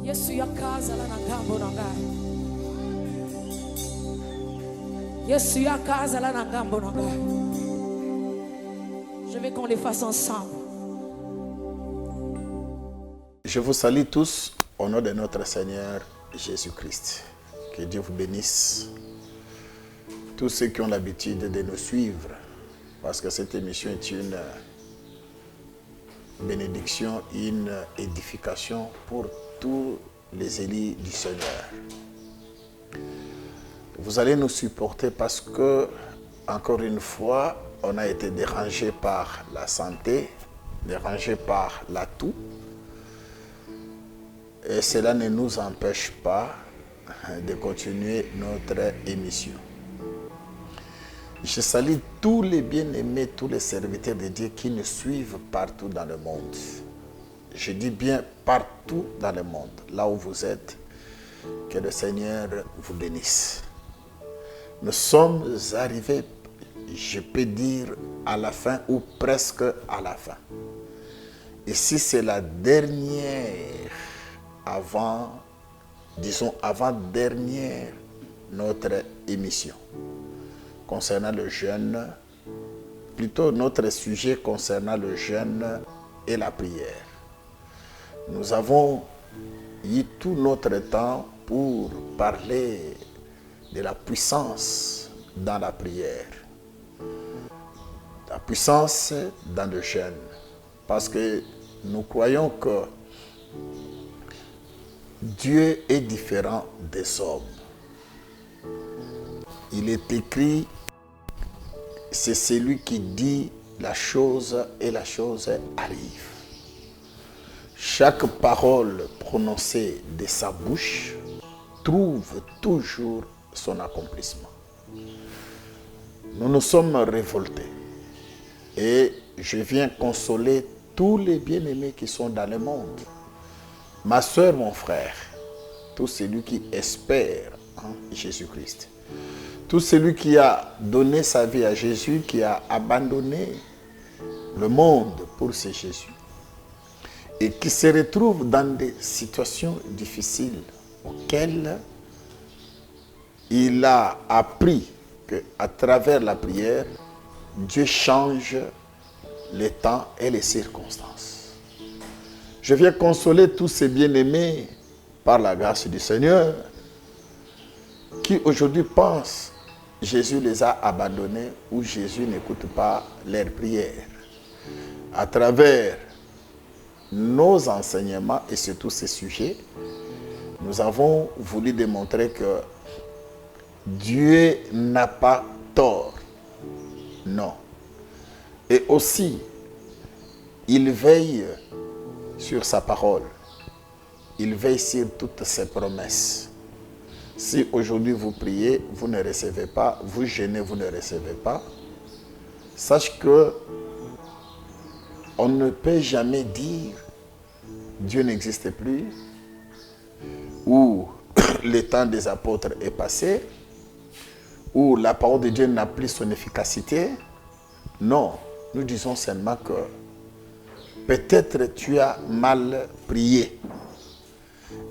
Yesu yakazala na ngambo na ngai. Yesu yakazala na ngambo na ngai. Je veux qu'on les fasse ensemble. Je vous salue tous au nom de notre Seigneur Jésus-Christ. Que Dieu vous bénisse. Tous ceux qui ont l'habitude de nous suivre, parce que cette émission est une bénédiction, une édification pour tous les élus du Seigneur. Vous allez nous supporter parce que, encore une fois, on a été dérangé par la santé, dérangé par la toux. Et cela ne nous empêche pas de continuer notre émission. Je salue tous les bien-aimés, tous les serviteurs de Dieu qui nous suivent partout dans le monde. Je dis bien partout dans le monde, là où vous êtes, que le Seigneur vous bénisse. Nous sommes arrivés, je peux dire, à la fin ou presque à la fin. Ici, c'est la dernière, avant-dernière, notre émission concernant le jeûne, plutôt notre sujet concernant le jeûne et la prière. Nous avons eu tout notre temps pour parler de la puissance dans la prière, la puissance dans le jeûne, parce que nous croyons que Dieu est différent des hommes. Il est écrit, c'est celui qui dit la chose et la chose arrive. Chaque parole prononcée de sa bouche trouve toujours son accomplissement. Nous nous sommes révoltés et je viens consoler tous les bien-aimés qui sont dans le monde. Ma soeur, mon frère, tout celui qui espère en Jésus-Christ. Tout celui qui a donné sa vie à Jésus, qui a abandonné le monde pour ce Jésus et qui se retrouve dans des situations difficiles auxquelles il a appris qu'à travers la prière, Dieu change les temps et les circonstances. Je viens consoler tous ces bien-aimés par la grâce du Seigneur qui aujourd'hui pensent Jésus les a abandonnés ou Jésus n'écoute pas leurs prières. À travers nos enseignements et surtout ces sujets, nous avons voulu démontrer que Dieu n'a pas tort. Non. Et aussi, il veille sur sa parole. Il veille sur toutes ses promesses. Si aujourd'hui vous priez, vous ne recevez pas, vous jeûnez, vous ne recevez pas, sache que on ne peut jamais dire Dieu n'existe plus ou le temps des apôtres est passé ou la parole de Dieu n'a plus son efficacité. Non, nous disons seulement que peut-être tu as mal prié.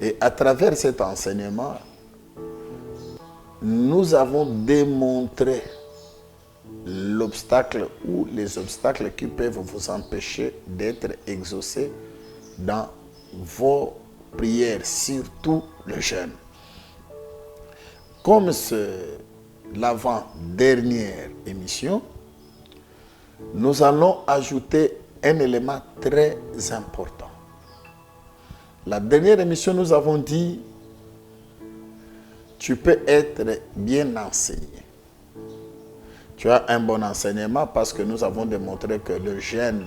Et à travers cet enseignement, nous avons démontré l'obstacle ou les obstacles qui peuvent vous empêcher d'être exaucés dans vos prières, surtout le jeûne. Comme c'est l'avant-dernière émission, nous allons ajouter un élément très important. La dernière émission, nous avons dit tu peux être bien enseigné. Tu as un bon enseignement parce que nous avons démontré que le jeûne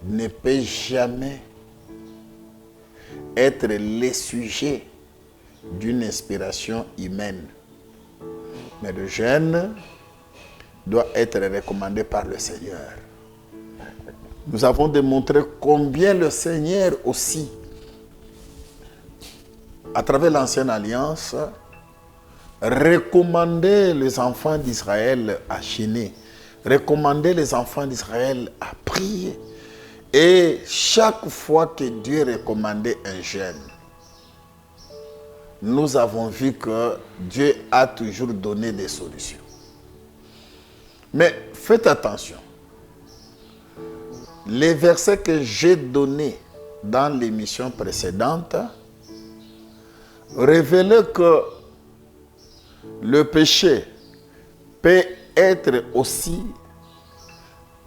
ne peut jamais être le sujet d'une inspiration humaine. Mais le jeûne doit être recommandé par le Seigneur. Nous avons démontré combien le Seigneur aussi, à travers l'ancienne alliance, recommandait les enfants d'Israël à jeûner, recommandait les enfants d'Israël à prier. Et chaque fois que Dieu recommandait un jeûne, nous avons vu que Dieu a toujours donné des solutions. Mais faites attention. Les versets que j'ai donnés dans l'émission précédente révélaient que le péché peut être aussi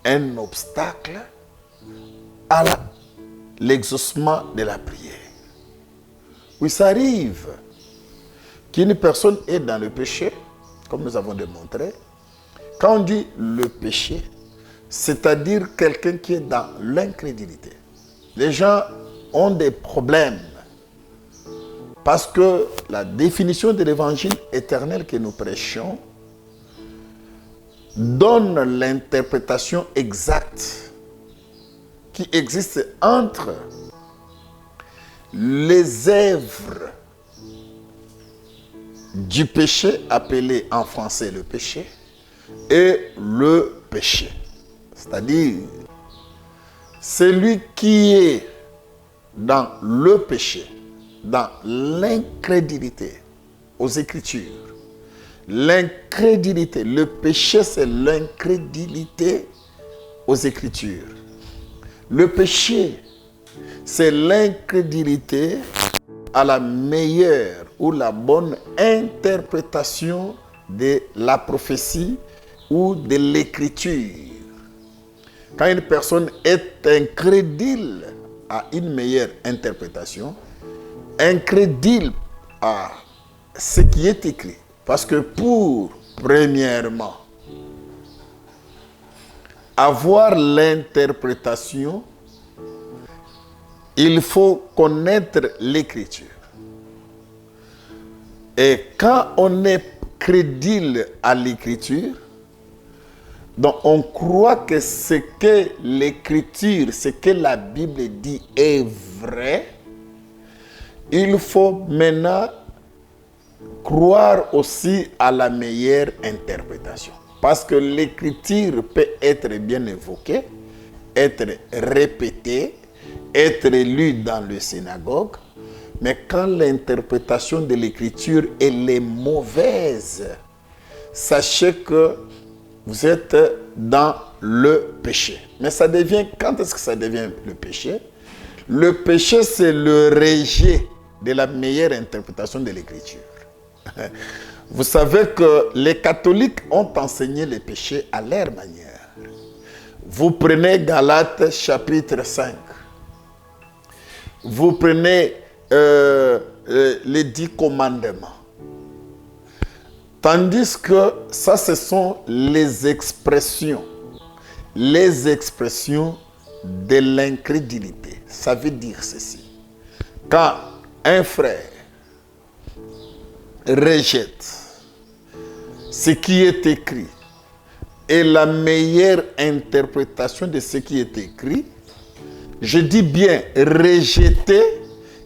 un obstacle à l'exaucement de la prière. Oui, ça arrive qu'une personne est dans le péché, comme nous avons démontré. Quand on dit le péché, c'est-à-dire quelqu'un qui est dans l'incrédulité. Les gens ont des problèmes parce que la définition de l'évangile éternel que nous prêchons donne l'interprétation exacte qui existe entre les œuvres du péché, appelé en français le péché, et le péché. C'est-à-dire, celui qui est dans le péché, dans l'incrédulité aux Écritures. L'incrédulité, le péché, c'est l'incrédulité aux Écritures. Le péché, c'est l'incrédulité à la meilleure ou la bonne interprétation de la prophétie ou de l'écriture. Quand une personne est incrédule à une meilleure interprétation, incrédule à ce qui est écrit. Parce que pour, premièrement, avoir l'interprétation, il faut connaître l'écriture. Et quand on est crédule à l'écriture, donc on croit que ce que l'écriture, ce que la Bible dit est vrai, il faut maintenant croire aussi à la meilleure interprétation. Parce que l'écriture peut être bien évoquée, être répétée, être lue dans le synagogue, mais quand l'interprétation de l'écriture elle est mauvaise, sachez que vous êtes dans le péché. Mais ça devient, quand est-ce que ça devient le péché? Le péché, c'est le rejet de la meilleure interprétation de l'écriture. Vous savez que les catholiques ont enseigné les péchés à leur manière. Vous prenez Galates chapitre 5. Vous prenez les 10 commandements. Tandis que ça, ce sont les expressions de l'incrédulité. Ça veut dire ceci. Quand un frère rejette ce qui est écrit et la meilleure interprétation de ce qui est écrit, je dis bien rejeter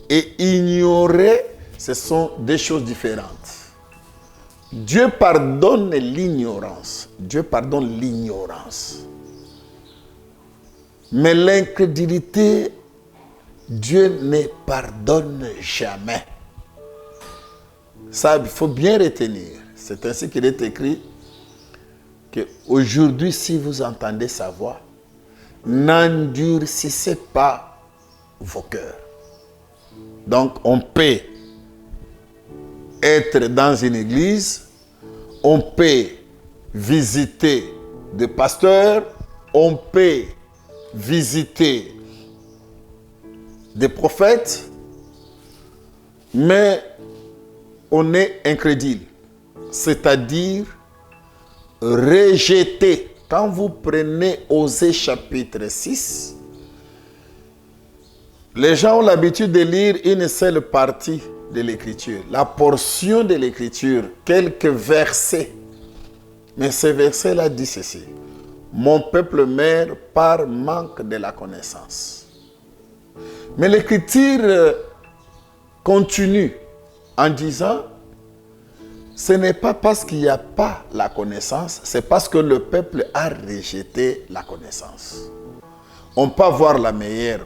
et ignorer, ce sont deux choses différentes. Dieu pardonne l'ignorance. Dieu pardonne l'ignorance. Mais l'incrédulité, Dieu ne pardonne jamais. Ça, il faut bien retenir. C'est ainsi qu'il est écrit qu'aujourd'hui, si vous entendez sa voix, n'endurcissez pas vos cœurs. Donc, on peut être dans une église, on peut visiter des pasteurs, on peut visiter des prophètes, mais on est incrédule, c'est-à-dire rejeté. Quand vous prenez Osée chapitre 6, les gens ont l'habitude de lire une seule partie de l'écriture, la portion de l'écriture, quelques versets. Mais ce verset-là dit ceci: mon peuple meurt par manque de la connaissance. Mais l'écriture continue en disant, ce n'est pas parce qu'il n'y a pas la connaissance, c'est parce que le peuple a rejeté la connaissance. on peut avoir la meilleure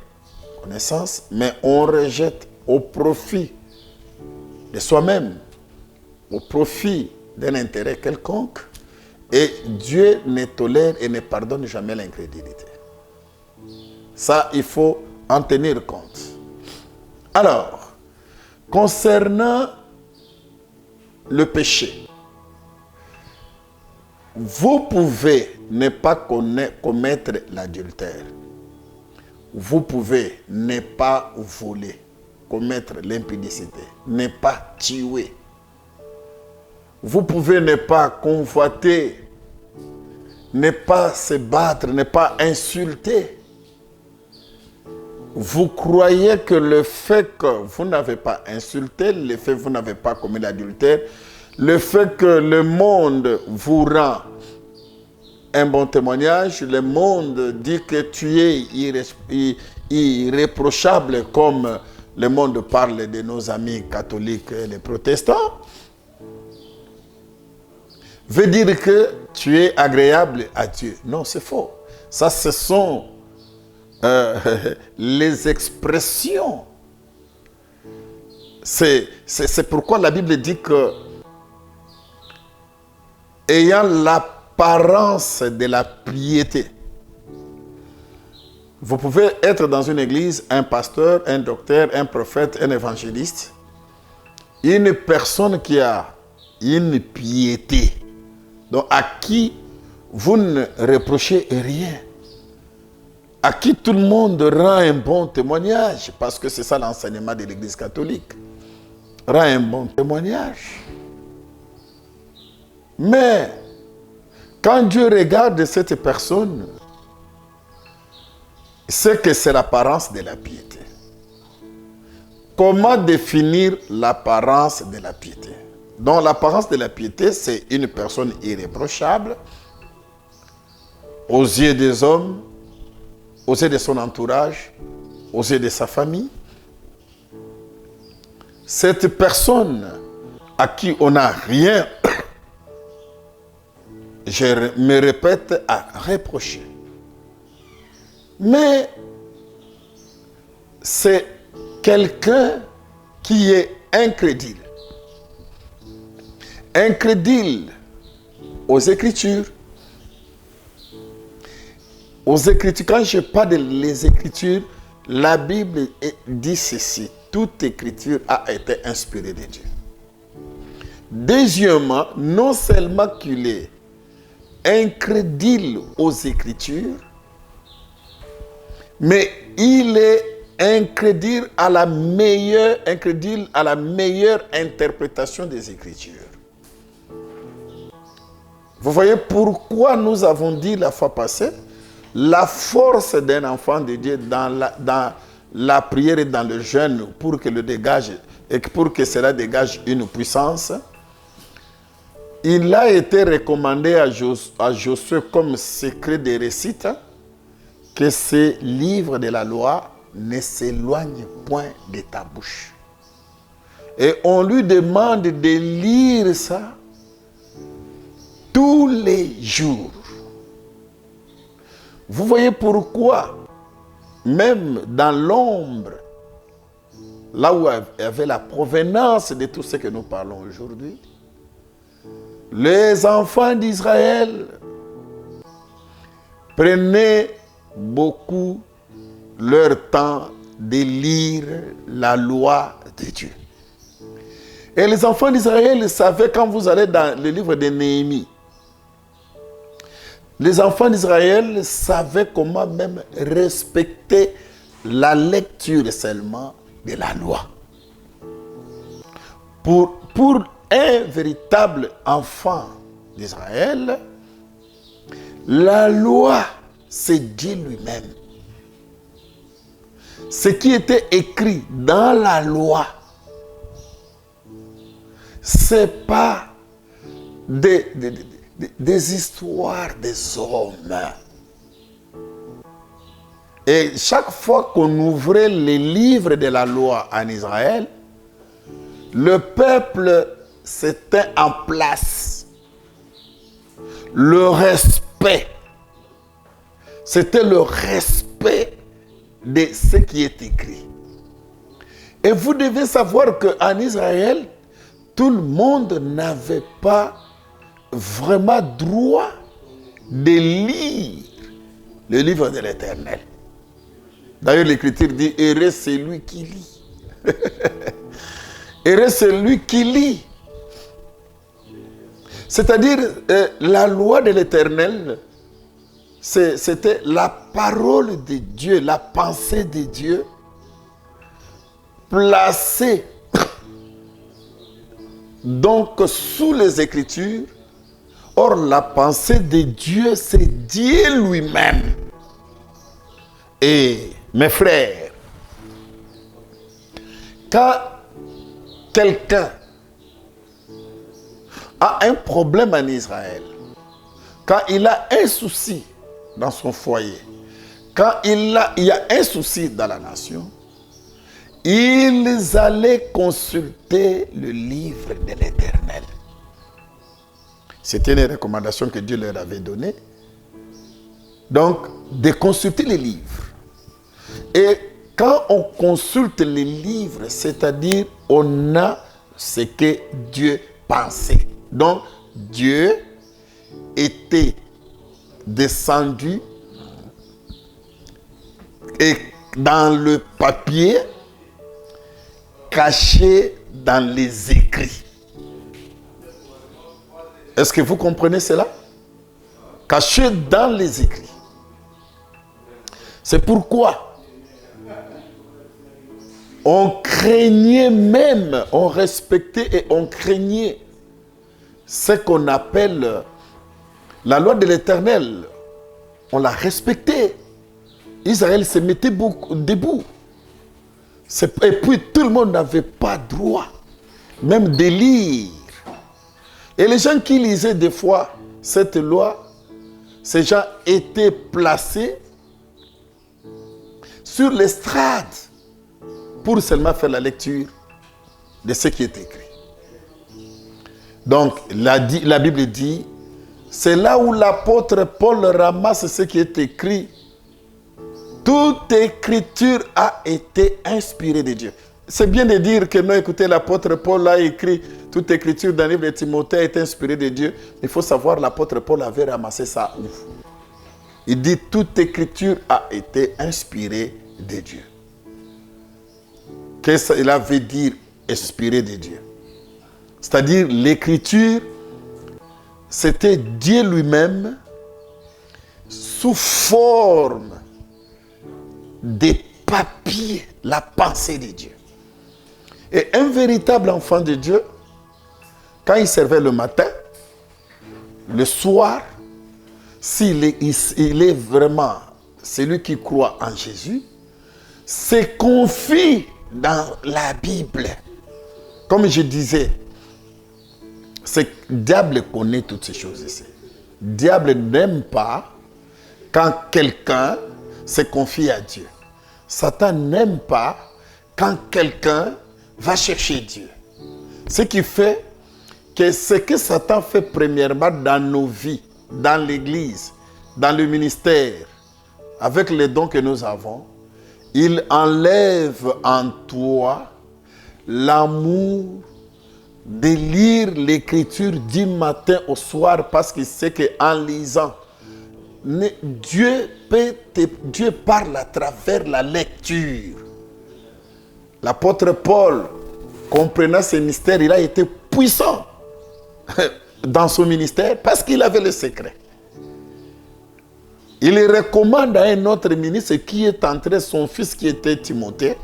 connaissance, mais on rejette au profit de soi-même, au profit d'un intérêt quelconque, et Dieu ne tolère et ne pardonne jamais l'incrédulité. Ça, il faut en tenir compte. Alors, concernant le péché, vous pouvez ne pas commettre l'adultère. Vous pouvez ne pas voler, commettre l'impudicité, ne pas tuer. Vous pouvez ne pas convoiter, ne pas se battre, ne pas insulter. Vous croyez que le fait que vous n'avez pas insulté, le fait que vous n'avez pas commis l'adultère, le fait que le monde vous rend un bon témoignage, le monde dit que tu es irréprochable, comme le monde parle de nos amis catholiques et les protestants, veut dire que tu es agréable à Dieu. Non, c'est faux. Ça, ce sont les expressions. C'est pourquoi la Bible dit que, ayant l'apparence de la piété, vous pouvez être dans une église, un pasteur, un docteur, un prophète, un évangéliste, une personne qui a une piété, donc à qui vous ne reprochez rien, à qui tout le monde rend un bon témoignage, parce que c'est ça l'enseignement de l'Église catholique, rend un bon témoignage. Mais quand Dieu regarde cette personne, c'est que c'est l'apparence de la piété. Comment définir l'apparence de la piété? Donc l'apparence de la piété, c'est une personne irréprochable aux yeux des hommes, aux yeux de son entourage, aux yeux de sa famille. Cette personne à qui on n'a rien, je me répète, à reprocher. Mais c'est quelqu'un qui est incrédule. Incrédule aux Écritures. Aux Écritures, quand je parle des Écritures, la Bible dit ceci: toute Écriture a été inspirée de Dieu. Deuxièmement, non seulement qu'il est incrédule aux Écritures, mais il est incrédule à la meilleure interprétation des Écritures. Vous voyez pourquoi nous avons dit la fois passée, la force d'un enfant de Dieu dans la prière et dans le jeûne pour que le dégage et pour que cela dégage une puissance. Il a été recommandé à Josué comme secret des récits que ces livres de la loi ne s'éloignent point de ta bouche. Et on lui demande de lire ça tous les jours. Vous voyez pourquoi, même dans l'ombre, là où il y avait la provenance de tout ce que nous parlons aujourd'hui, les enfants d'Israël prenaient beaucoup leur temps de lire la loi de Dieu. Et les enfants d'Israël savaient, quand vous allez dans le livre de Néhémie, les enfants d'Israël savaient comment même respecter la lecture seulement de la loi. Pour un véritable enfant d'Israël, la loi, c'est Dieu lui-même. Ce qui était écrit dans la loi, ce n'est pas des histoires des hommes. Et chaque fois qu'on ouvrait les livres de la loi en Israël, le peuple s'était en place. Le respect. C'était le respect s'occuper de ce qui est écrit. Et vous devez savoir qu'en Israël, tout le monde n'avait pas vraiment droit de lire le livre de l'Éternel. D'ailleurs, l'Écriture dit, heureux celui qui lit. Heureux celui qui lit. C'est-à-dire, la loi de l'Éternel, c'était la parole de Dieu, la pensée de Dieu, placée donc sous les Écritures. Or, la pensée de Dieu, c'est Dieu lui-même. Et mes frères, quand quelqu'un a un problème en Israël, quand il a un souci dans son foyer, quand il y a un souci dans la nation, ils allaient consulter le livre de l'Éternel. C'était une recommandation que Dieu leur avait donnée. Donc, de consulter les livres. Et quand on consulte les livres, c'est-à-dire on a ce que Dieu pensait. Donc, Dieu était descendu et dans le papier, caché dans les écrits. Est-ce que vous comprenez cela? Caché dans les écrits. C'est pourquoi on craignait même, on respectait et on craignait ce qu'on appelle la loi de l'Éternel. On la respectait. Israël se mettait debout. Et puis tout le monde n'avait pas droit, même de lire. Et les gens qui lisaient des fois cette loi, ces gens étaient placés sur l'estrade pour seulement faire la lecture de ce qui est écrit. Donc, la Bible dit, c'est là où l'apôtre Paul ramasse ce qui est écrit. Toute écriture a été inspirée de Dieu. C'est bien de dire que non, écoutez, l'apôtre Paul a écrit toute écriture dans le livre de Timothée est inspirée de Dieu. Il faut savoir, l'apôtre Paul avait ramassé ça où? Il dit, toute écriture a été inspirée de Dieu. Qu'est-ce qu'il veut dire, inspirée de Dieu? C'est-à-dire, l'écriture, c'était Dieu lui-même sous forme de papier, la pensée de Dieu. Et un véritable enfant de Dieu, quand il servait le matin, le soir, s'il est vraiment celui qui croit en Jésus, se confie dans la Bible. Comme je disais, le diable connaît toutes ces choses ici. Le diable n'aime pas quand quelqu'un se confie à Dieu. Satan n'aime pas quand quelqu'un va chercher Dieu. Ce qui fait que ce que Satan fait premièrement dans nos vies, dans l'église, dans le ministère, avec les dons que nous avons, il enlève en toi l'amour de lire l'écriture du matin au soir, parce qu'il sait qu'en lisant, Dieu parle à travers la lecture. L'apôtre Paul, comprenant ce mystère, il a été puissant dans son ministère parce qu'il avait le secret. Il recommande à un autre ministre qui est entré, son fils qui était Timothée,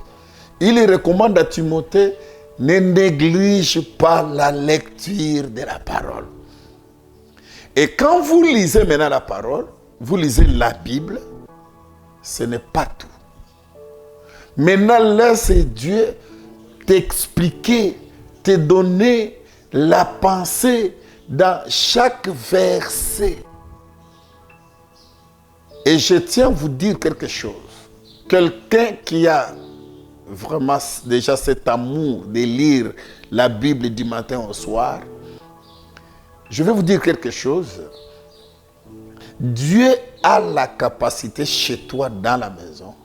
il recommande à Timothée, ne néglige pas la lecture de la parole. Et quand vous lisez maintenant la parole, vous lisez la Bible, ce n'est pas tout. Maintenant, là, c'est Dieu t'expliquer, te donner la pensée dans chaque verset. Et je tiens à vous dire quelque chose. Quelqu'un qui a vraiment déjà cet amour de lire la Bible du matin au soir, je vais vous dire quelque chose. Dieu a la capacité chez toi dans la maison.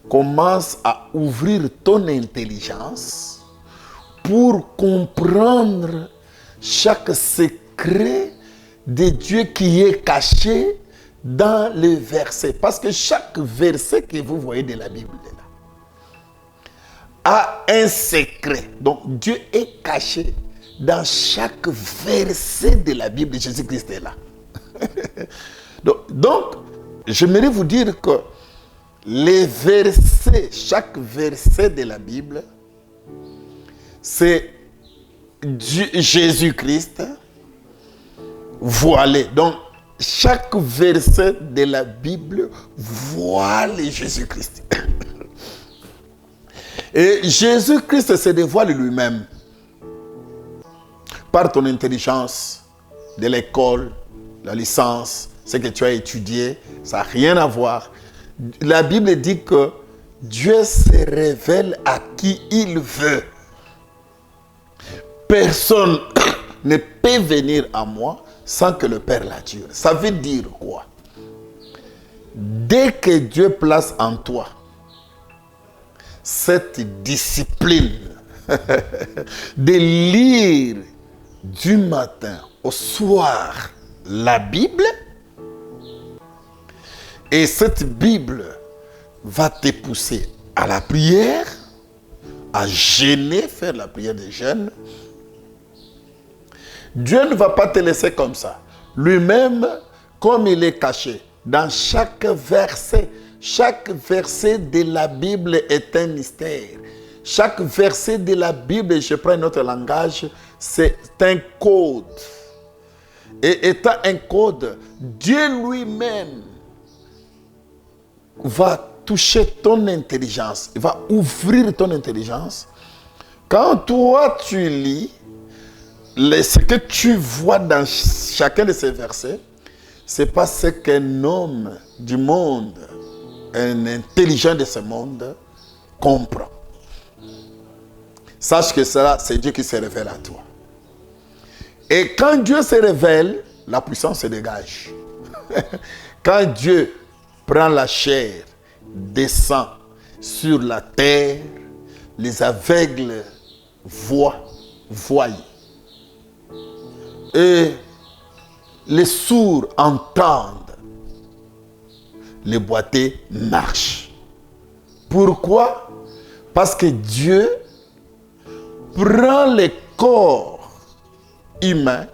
Commence à ouvrir ton intelligence pour comprendre chaque secret de Dieu qui est caché dans les versets. Parce que chaque verset que vous voyez de la Bible là, a un secret. Donc Dieu est caché dans chaque verset de la Bible. Jésus-Christ est là. donc, j'aimerais vous dire que les versets, chaque verset de la Bible, c'est Jésus-Christ voilé. Donc, chaque verset de la Bible voile Jésus-Christ. Et Jésus-Christ se dévoile lui-même par ton intelligence de l'école, la licence, ce que tu as étudié, ça n'a rien à voir. La Bible dit que Dieu se révèle à qui il veut. Personne ne peut venir à moi sans que le Père l'attire. Ça veut dire quoi? Dès que Dieu place en toi cette discipline de lire du matin au soir la Bible, et cette Bible va te pousser à la prière, à jeûner, faire la prière de jeûne. Dieu ne va pas te laisser comme ça. Lui-même, comme il est caché dans chaque verset de la Bible est un mystère. Chaque verset de la Bible, je prends notre langage, c'est un code. Et étant un code, Dieu lui-même va toucher ton intelligence. Il va ouvrir ton intelligence. Quand toi tu lis, ce que tu vois dans chacun de ces versets, c'est pas ce qu'un homme du monde, un intelligent de ce monde, comprend. Sache que cela, c'est Dieu qui se révèle à toi. Et quand Dieu se révèle, la puissance se dégage. Quand Dieu prend la chair, descend sur la terre, les aveugles voient. Et les sourds entendent. Les boiteux marchent. Pourquoi? Parce que Dieu prend les corps humains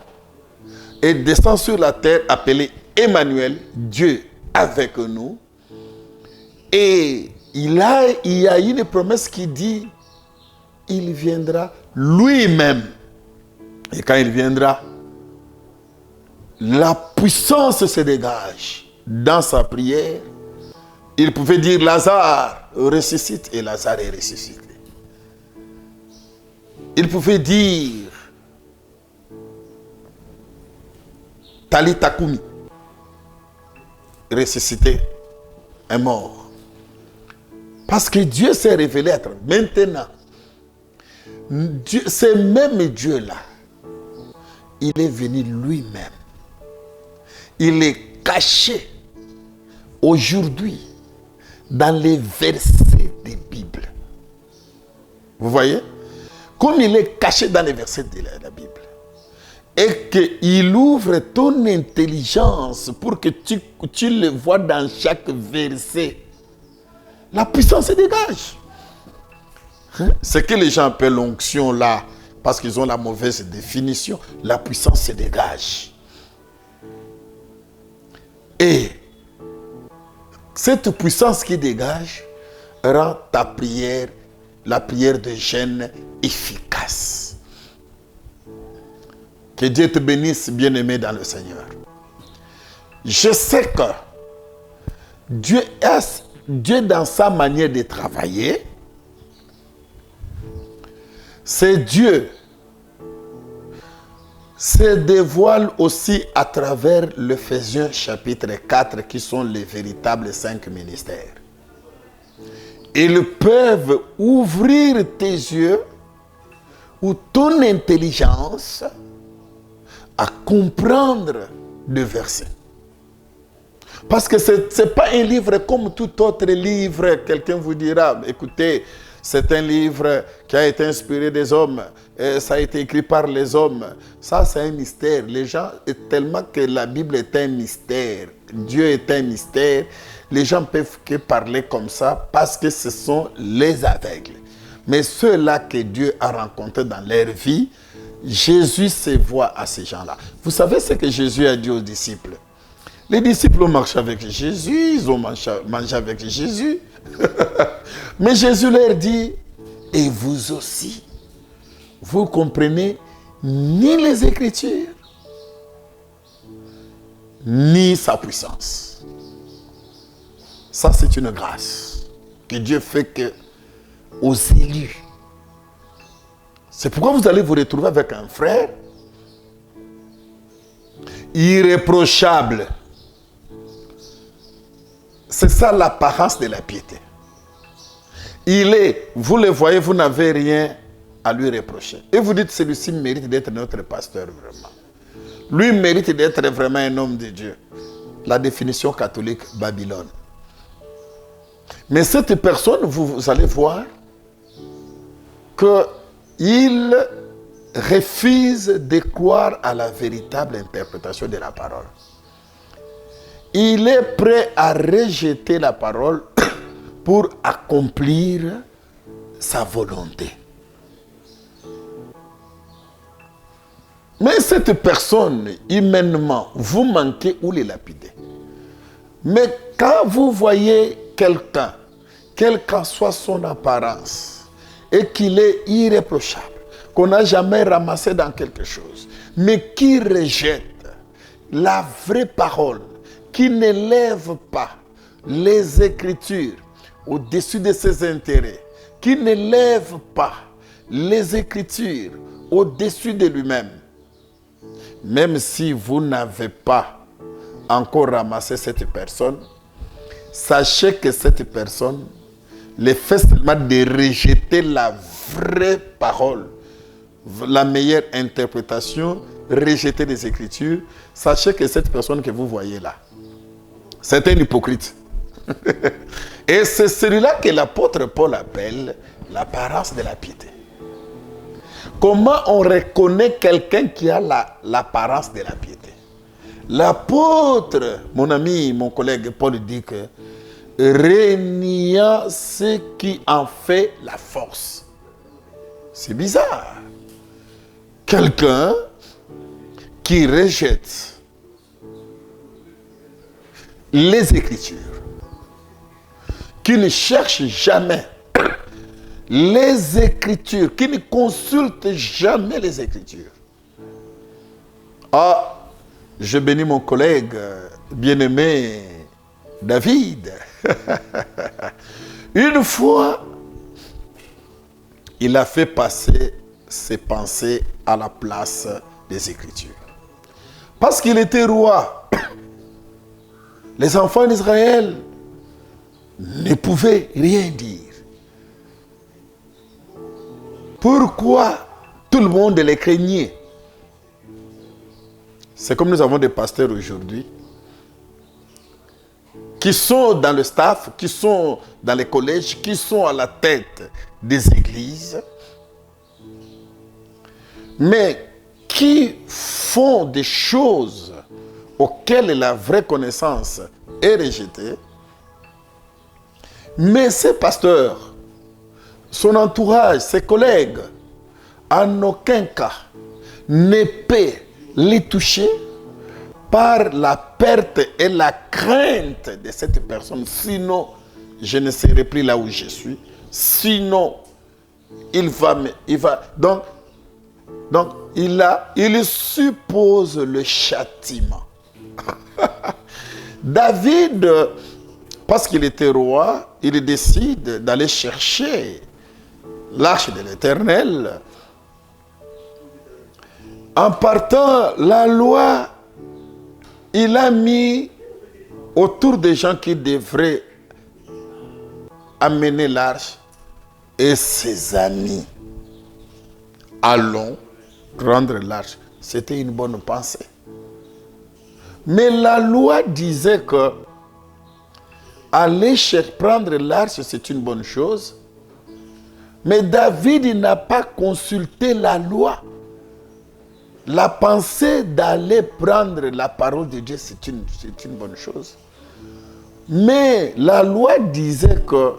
et descend sur la terre appelé Emmanuel, Dieu avec nous. Et il y a une promesse qui dit, il viendra lui-même. Et quand il viendra, la puissance se dégage. Dans sa prière, il pouvait dire Lazare ressuscite, et Lazare est ressuscité. Il pouvait dire Talita Kumi, ressuscité, est mort. Parce que Dieu s'est révélé à travers. Maintenant, ce même Dieu-là, il est venu lui-même. Il est caché aujourd'hui dans les versets des Bibles. Vous voyez? Comme il est caché dans les versets de la Bible. Et qu'il ouvre ton intelligence pour que tu le vois dans chaque verset. La puissance se dégage. Ce que les gens appellent l'onction là, parce qu'ils ont la mauvaise définition, la puissance se dégage. Et cette puissance qui dégage rend ta prière, la prière de jeûne, efficace. Que Dieu te bénisse, bien-aimé dans le Seigneur. Je sais que Dieu dans sa manière de travailler, c'est Dieu se dévoile aussi à travers l'Éphésiens chapitre 4 qui sont les véritables 5 ministères. Ils peuvent ouvrir tes yeux ou ton intelligence à comprendre le verset. Parce que ce n'est pas un livre comme tout autre livre. Quelqu'un vous dira, écoutez, c'est un livre qui a été inspiré des hommes. Et ça a été écrit par les hommes. Ça, c'est un mystère. Les gens, tellement que la Bible est un mystère, Dieu est un mystère, les gens peuvent que parler comme ça parce que ce sont les aveugles. Mais ceux-là que Dieu a rencontrés dans leur vie, Jésus se voit à ces gens-là. Vous savez ce que Jésus a dit aux disciples? Les disciples ont marché avec Jésus, ils ont mangé avec Jésus. Mais Jésus leur dit, et vous aussi, vous comprenez ni les Écritures, ni sa puissance. Ça, c'est une grâce que Dieu fait que aux élus. C'est pourquoi vous allez vous retrouver avec un frère irréprochable. C'est ça l'apparence de la piété. Il est, vous le voyez, vous n'avez rien à lui reprocher. Et vous dites, celui-ci mérite d'être notre pasteur vraiment. Lui mérite d'être vraiment un homme de Dieu. La définition catholique, Babylone. Mais cette personne, vous allez voir qu'il refuse de croire à la véritable interprétation de la parole. Il est prêt à rejeter la parole pour accomplir sa volonté. Mais cette personne, humainement, vous manquez ou les lapider. Mais quand vous voyez quelqu'un, quelle qu'en soit son apparence, et qu'il est irréprochable, qu'on n'a jamais ramassé dans quelque chose, mais qui rejette la vraie parole, qui n'élève pas les Écritures au-dessus de ses intérêts, qui n'élève pas les Écritures au-dessus de lui-même, même si vous n'avez pas encore ramassé cette personne, sachez que cette personne, le fait seulement de rejeter la vraie parole, la meilleure interprétation, rejeter les Écritures, sachez que cette personne que vous voyez là, c'est un hypocrite. Et c'est celui-là que l'apôtre Paul appelle l'apparence de la piété. Comment on reconnaît quelqu'un qui a l'apparence de la piété? L'apôtre, mon ami, mon collègue Paul dit que reniant ce qui en fait la force. C'est bizarre. Quelqu'un qui rejette les Écritures, qui ne cherche jamais les Écritures, qui ne consulte jamais les Écritures. Ah, je bénis mon collègue bien-aimé David. Une fois, il a fait passer ses pensées à la place des Écritures. Parce qu'il était roi, les enfants d'Israël ne pouvaient rien dire. Pourquoi tout le monde les craignait? C'est comme nous avons des pasteurs aujourd'hui qui sont dans le staff, qui sont dans les collèges, qui sont à la tête des églises, mais qui font des choses auxquelles la vraie connaissance est rejetée. Mais ces pasteurs, son entourage, ses collègues, en aucun cas ne peut les toucher par la perte et la crainte de cette personne. Sinon, je ne serai plus là où je suis. Sinon, il va. Donc il suppose le châtiment. David, parce qu'il était roi, il décide d'aller chercher l'arche de l'Éternel. En partant, la loi, il a mis autour des gens qui devraient amener l'arche et ses amis. Allons rendre l'arche. C'était une bonne pensée. Mais la loi disait que aller prendre l'arche, c'est une bonne chose. Mais David, il n'a pas consulté la loi. La pensée d'aller prendre la parole de Dieu, c'est une bonne chose. Mais la loi disait que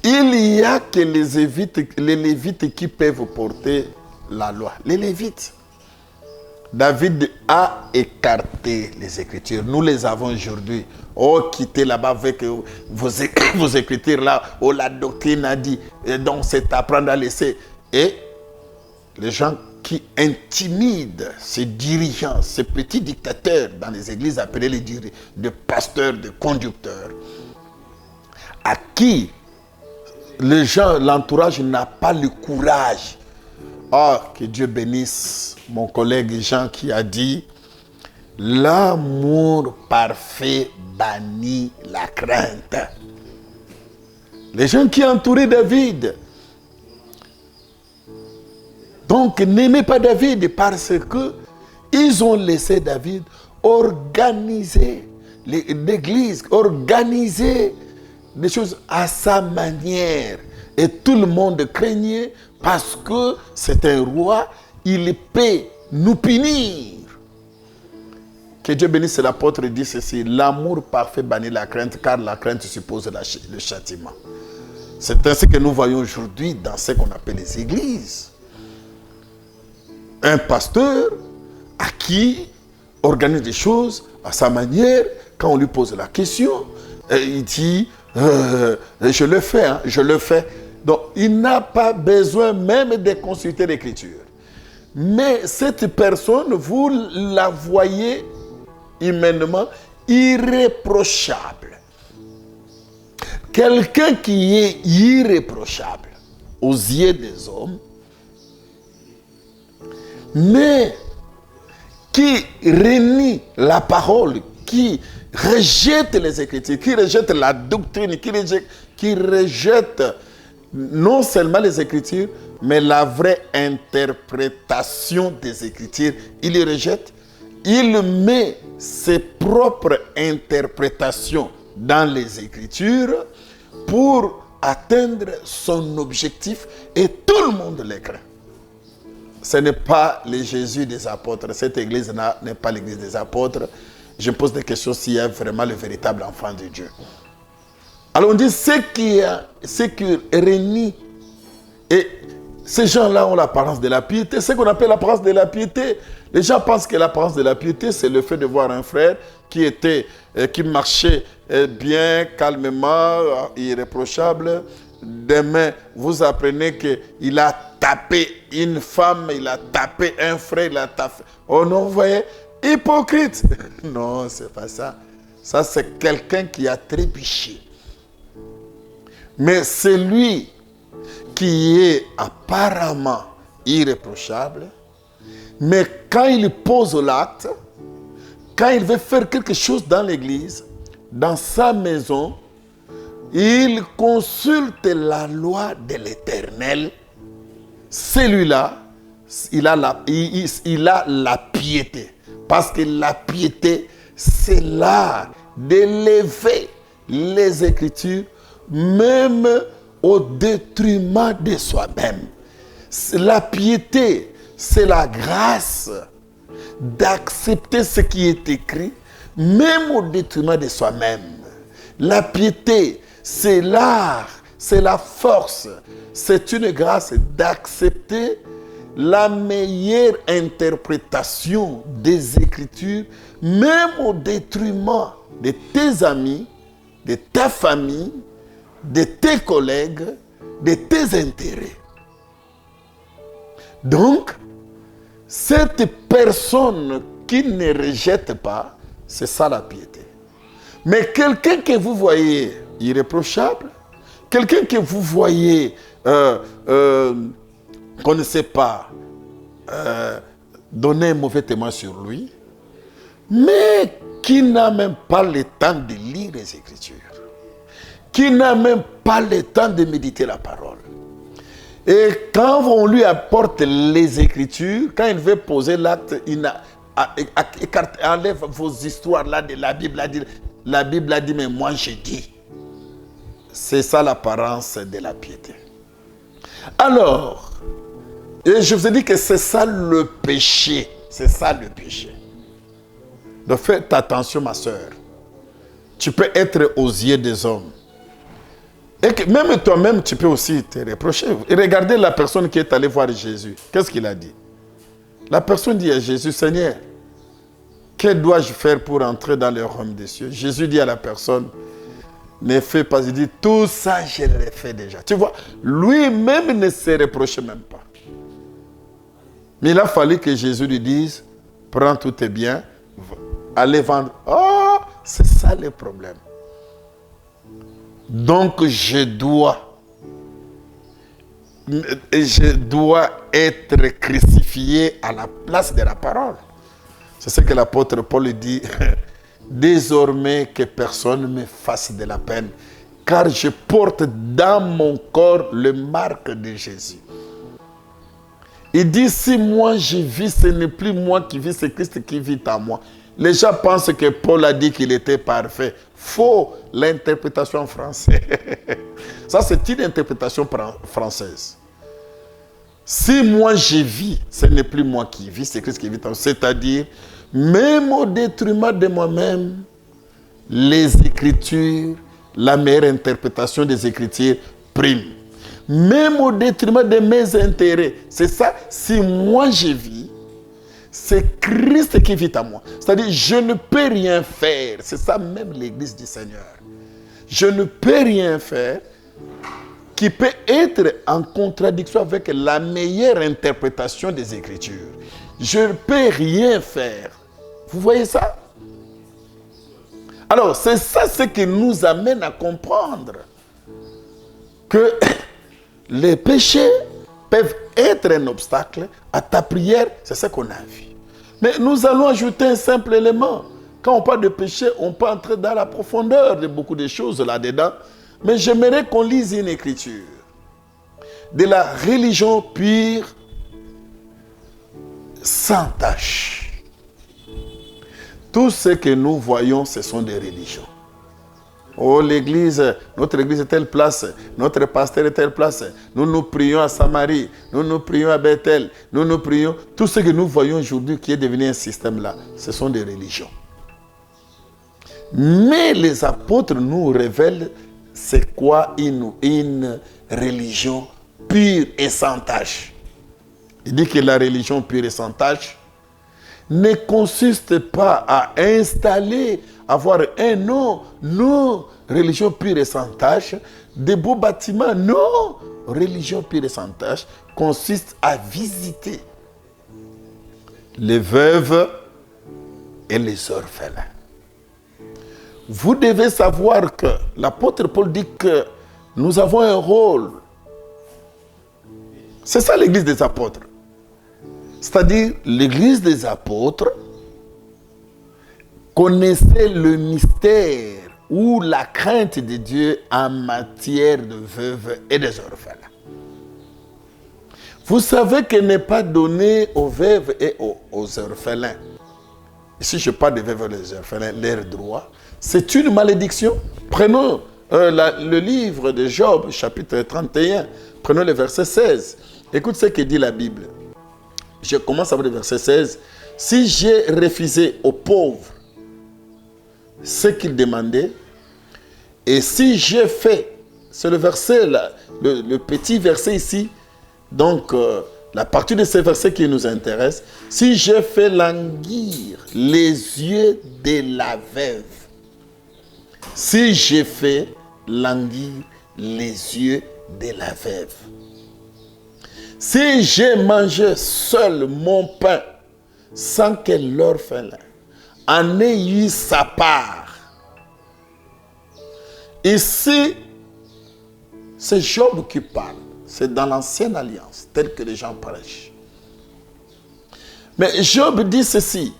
il y a que les Lévites qui peuvent porter la loi. Les Lévites. David a écarté les Écritures. Nous les avons aujourd'hui. Oh, quittez là-bas avec vos Écritures là. Oh, la doctrine a dit. Et donc, c'est apprendre à laisser. Et les gens qui intimident ces dirigeants, ces petits dictateurs dans les églises appelés les dirigeants, de pasteurs, de conducteurs, à qui les gens, l'entourage n'a pas le courage. Oh, que Dieu bénisse mon collègue Jean qui a dit « L'amour parfait bannit la crainte ». Les gens qui entouraient David. Donc, n'aimez pas David parce que ils ont laissé David organiser l'église, organiser des choses à sa manière. Et tout le monde craignait parce que c'est un roi, il peut nous punir. Que Dieu bénisse l'apôtre dit ceci, l'amour parfait bannit la crainte, car la crainte suppose le châtiment. C'est ainsi que nous voyons aujourd'hui dans ce qu'on appelle les églises. Un pasteur à qui organise des choses à sa manière, quand on lui pose la question, il dit je le fais, hein, je le fais. Donc il n'a pas besoin même de consulter l'écriture. Mais cette personne, vous la voyez humainement irréprochable. Quelqu'un qui est irréprochable aux yeux des hommes, mais qui renie la parole, qui rejette les Écritures, qui rejette la doctrine, qui rejette non seulement les Écritures, mais la vraie interprétation des Écritures. Il les rejette, il met ses propres interprétations dans les Écritures pour atteindre son objectif et tout le monde les craint. Ce n'est pas le Jésus des apôtres. Cette église-là n'est pas l'église des apôtres. Je me pose des questions s'il y a vraiment le véritable enfant de Dieu. Alors on dit ce qui renie. Et ces gens-là ont l'apparence de la piété. Ce qu'on appelle l'apparence de la piété. Les gens pensent que l'apparence de la piété, c'est le fait de voir un frère qui marchait bien, calmement, irréprochable. Demain, vous apprenez qu'il a tapé une femme, il a tapé un frère, il a tapé... Oh non, vous voyez, hypocrite. Non, c'est pas ça. Ça, c'est quelqu'un qui a trébuché. Mais celui qui est apparemment irréprochable, mais quand il pose l'acte, quand il veut faire quelque chose dans l'église, dans sa maison, il consulte la loi de l'Éternel. Celui-là, il a la piété. Parce que la piété, c'est l'art d'élever les Écritures, même au détriment de soi-même. La piété, c'est la grâce d'accepter ce qui est écrit, même au détriment de soi-même. La piété, c'est l'art, c'est la force, c'est une grâce d'accepter la meilleure interprétation des Écritures, même au détriment de tes amis, de ta famille, de tes collègues, de tes intérêts. Donc, cette personne qui ne rejette pas, c'est ça la piété. Mais quelqu'un que vous voyez irréprochable, quelqu'un que vous voyez qu'on ne sait pas donner un mauvais témoin sur lui, mais qui n'a même pas le temps de lire les Écritures, qui n'a même pas le temps de méditer la parole. Et quand on lui apporte les Écritures, quand il veut poser l'acte, il enlève vos histoires là de la Bible, la Bible a dit, mais moi j'ai dit. C'est ça l'apparence de la piété. Alors, et je vous ai dit que c'est ça le péché. C'est ça le péché. Donc faites attention, ma soeur. Tu peux être aux yeux des hommes. Et que même toi-même, tu peux aussi te reprocher. Et regardez la personne qui est allée voir Jésus. Qu'est-ce qu'il a dit? La personne dit à Jésus, Seigneur, que dois-je faire pour entrer dans le royaume des cieux? Jésus dit à la personne, ne fais pas. Il dit, tout ça, je l'ai fait déjà. Tu vois, lui-même ne se reprochait même pas. Mais il a fallu que Jésus lui dise, prends tous tes biens, allez vendre. Oh, c'est ça le problème. Donc je dois être crucifié à la place de la parole. C'est ce que l'apôtre Paul dit. Désormais que personne ne me fasse de la peine, car je porte dans mon corps le marque de Jésus. Il dit, si moi je vis, ce n'est plus moi qui vis, c'est Christ qui vit en moi. Les gens pensent que Paul a dit qu'il était parfait. Faux, l'interprétation française. Ça, c'est une interprétation française. Si moi je vis, ce n'est plus moi qui vis, c'est Christ qui vit en moi. C'est-à-dire, même au détriment de moi-même, les Écritures, la meilleure interprétation des Écritures prime. Même au détriment de mes intérêts. C'est ça, si moi je vis, c'est Christ qui vit en moi. C'est-à-dire, je ne peux rien faire. C'est ça même l'Église du Seigneur. Je ne peux rien faire qui peut être en contradiction avec la meilleure interprétation des Écritures. Je ne peux rien faire. Vous voyez ça? Alors, c'est ça ce qui nous amène à comprendre que les péchés peuvent être un obstacle à ta prière. C'est ce qu'on a vu. Mais nous allons ajouter un simple élément. Quand on parle de péché, on peut entrer dans la profondeur de beaucoup de choses là-dedans. Mais j'aimerais qu'on lise une écriture de la religion pure, sans tache. Tout ce que nous voyons, ce sont des religions. Oh, l'église, notre église est telle place, notre pasteur est telle place, nous nous prions à Samarie, nous nous prions à Bethel, nous nous prions. Tout ce que nous voyons aujourd'hui qui est devenu un système là, ce sont des religions. Mais les apôtres nous révèlent c'est quoi une religion pure et sans tache. Il dit que la religion pure et sans tache ne consiste pas à installer, avoir un nom, non, religion pure et sans tache, des beaux bâtiments, non, religion pure et sans tache consiste à visiter les veuves et les orphelins. Vous devez savoir que l'apôtre Paul dit que nous avons un rôle. C'est ça l'église des apôtres. C'est-à-dire, l'église des apôtres connaissait le mystère ou la crainte de Dieu en matière de veuves et des orphelins. Vous savez qu'il n'est pas donné aux veuves et aux orphelins. Ici, je parle des veuves et des orphelins, leurs droits. C'est une malédiction. Prenons le livre de Job, chapitre 31. Prenons le verset 16. Écoute ce que dit la Bible. Je commence avec le verset 16. Si j'ai refusé aux pauvres ce qu'ils demandaient, et si j'ai fait, c'est le verset, le petit verset ici, donc la partie de ce verset qui nous intéresse, si j'ai fait languir les yeux de la veuve, si j'ai fait languir les yeux de la veuve, si j'ai mangé seul mon pain sans que l'orphelin en ait eu sa part. Ici, c'est Job qui parle. C'est dans l'ancienne alliance, tel que les gens prêchent. Mais Job dit ceci.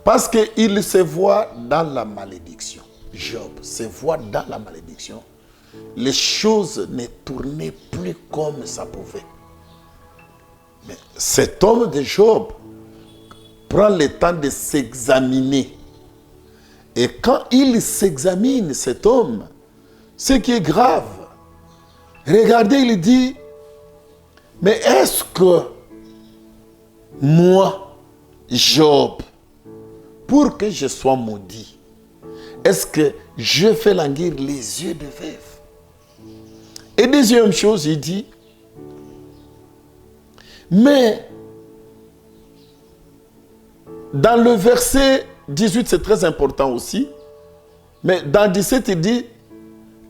Parce qu'il se voit dans la malédiction. Job se voit dans la malédiction. Les choses ne tournaient plus comme ça pouvait. Mais cet homme de Job prend le temps de s'examiner Et quand il s'examine, cet homme, ce qui est grave, regardez, il dit, mais est-ce que moi, Job, pour que je sois maudit, est-ce que je fais languir les yeux de veuve? Et deuxième chose, il dit, mais dans le verset 18, c'est très important aussi, mais dans 17, il dit,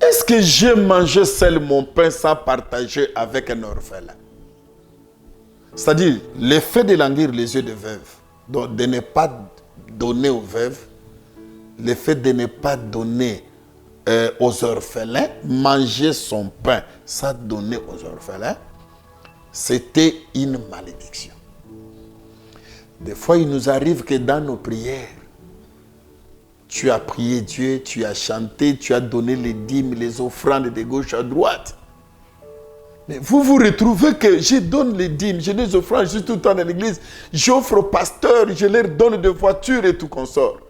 est-ce que j'ai mangé seul mon pain sans partager avec un orphelin? C'est-à-dire, le fait de languir les yeux de veuve, donc de ne pas donner aux veuves, le fait de ne pas donner aux orphelins, manger son pain sans donner aux orphelins, c'était une malédiction. Des fois, il nous arrive que dans nos prières, tu as prié Dieu, tu as chanté, tu as donné les dîmes, les offrandes de gauche à droite. Mais vous vous retrouvez que je donne les dîmes, je donne les offrandes, je suis tout le temps dans l'église, j'offre aux pasteurs, je leur donne des voitures et tout consort.